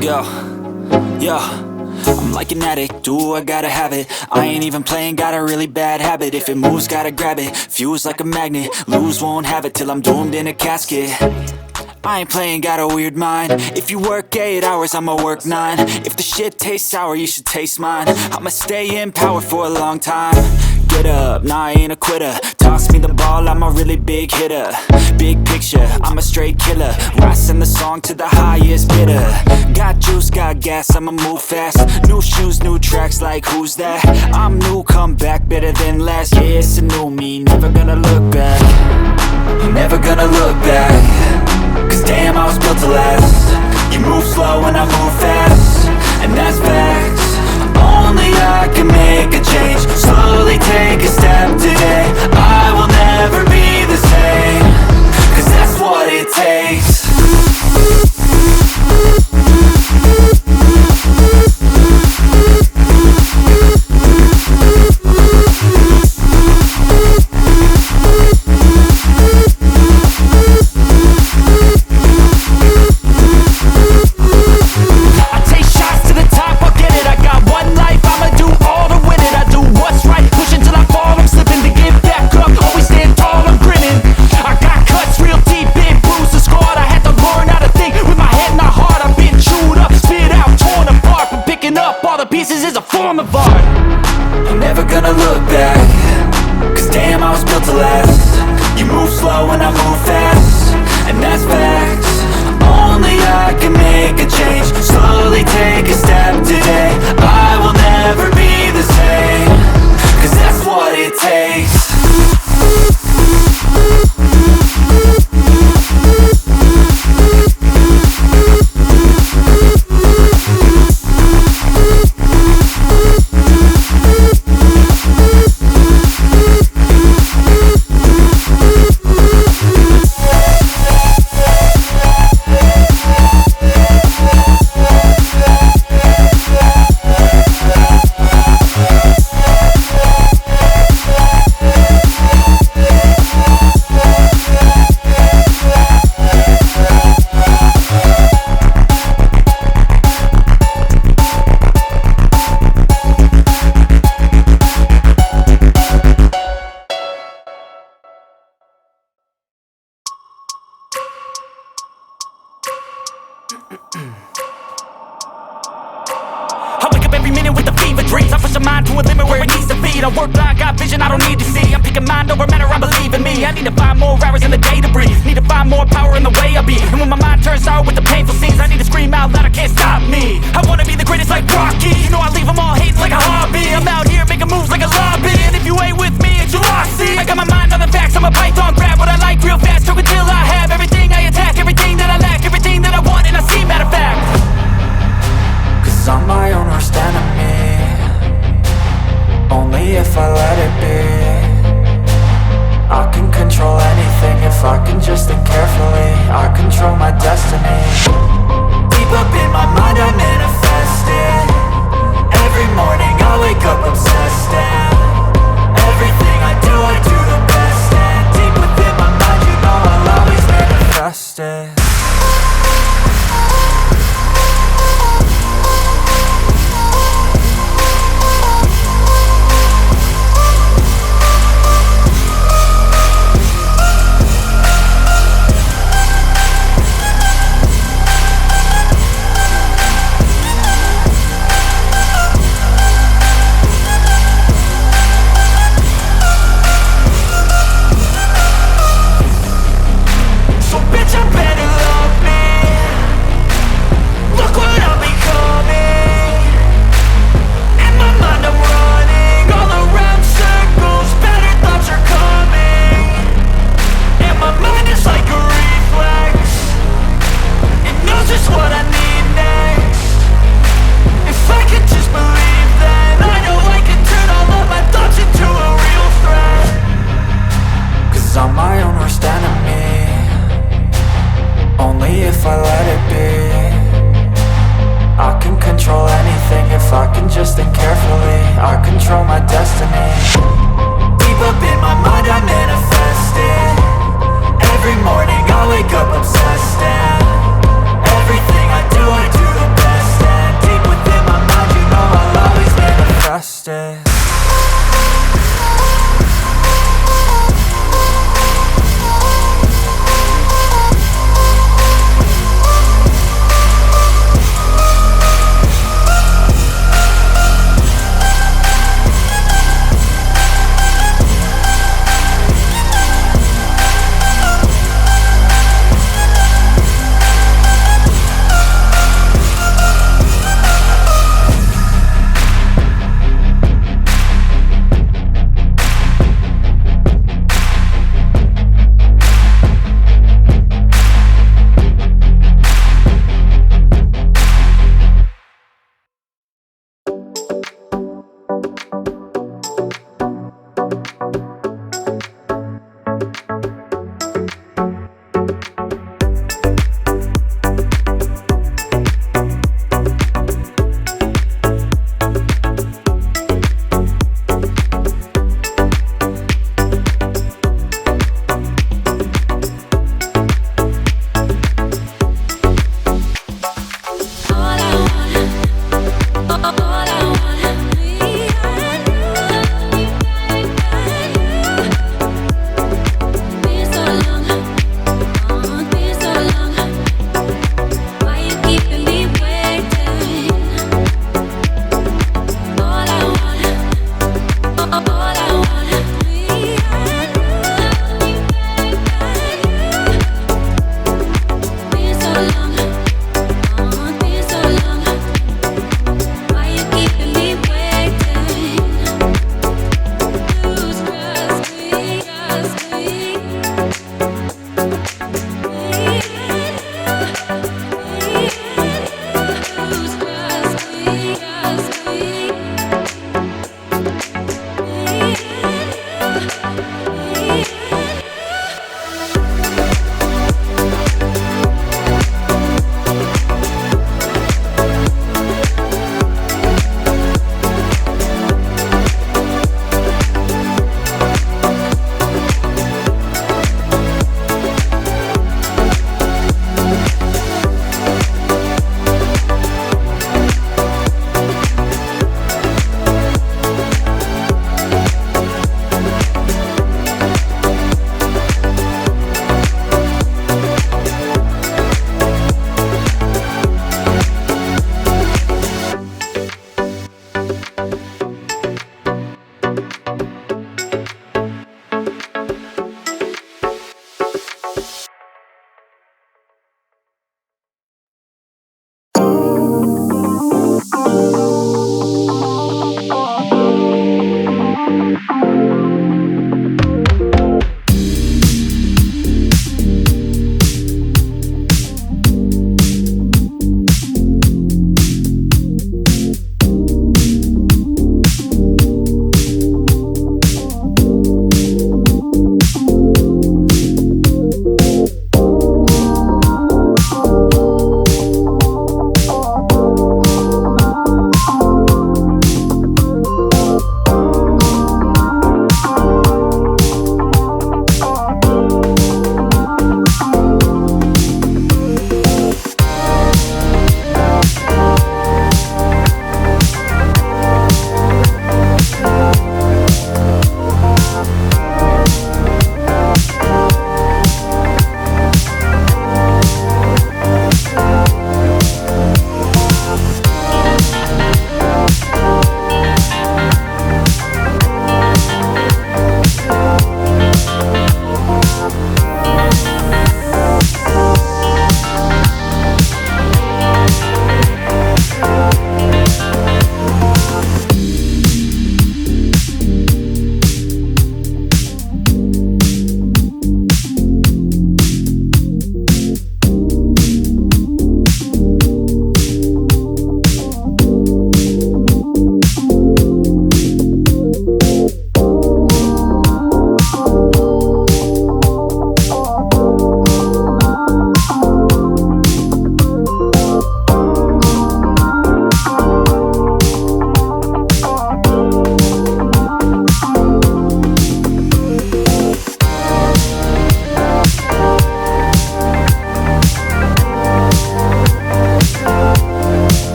Let's go. Yo, I'm like an addict, do I gotta have it. I ain't even playing, got a really bad habit. If it moves, gotta grab it, fuse like a magnet. Lose, won't have it till I'm doomed in a casket. I ain't playing, got a weird mind. If you work 8 hours, I'ma work 9. If the shit tastes sour, you should taste mine. I'ma stay in power for a long time. Get up, nah, I ain't a quitter. Toss me the ball, I'm a really big hitter. Big picture, I'm a straight killer. I send the song to the highest bidder. Got juice, got gas, I'ma move fast. New shoes, new tracks, like who's that? I'm new, come back, better than last. Yeah, it's a new me, never gonna look back. Never gonna look back. Cause damn, I was built to last. You move slow and I move fast, and that's facts. Only I can make a change. Slowly take a step today. I will never be the same. Cause that's what it takes. I'm never gonna look back. Cause damn, I was built to last. You move slow and I move fast, and that's facts. Only I can make a change. Slowly take a step today. I will never be the same. Cause that's what it takes. I wake up every minute with the fever dreams. I push my mind to a limit where it needs to be. I work blind, got vision I don't need to see. I'm picking mind over matter, I believe in me. I need to find more hours in the day to breathe. Need to find more power in the way I be. And when my mind turns sour with the painful scenes, I need to scream out loud, I can't stop me. I wanna be the greatest like Rocky. You know I leave them all hating like a hobby. I'm out here making moves like a lobby. And if you ain't with me, it's your loss. See, I got my mind on the facts, I'm a python, grab what I like real fast. Choke until I have everything I attack, everything that I lack, everything that I want, and I see, matter of fact. Cause I'm my own worst enemy. Only if I let it be. I can control anything if I can just think carefully. I control my destiny. Deep up in my mind I manifest it.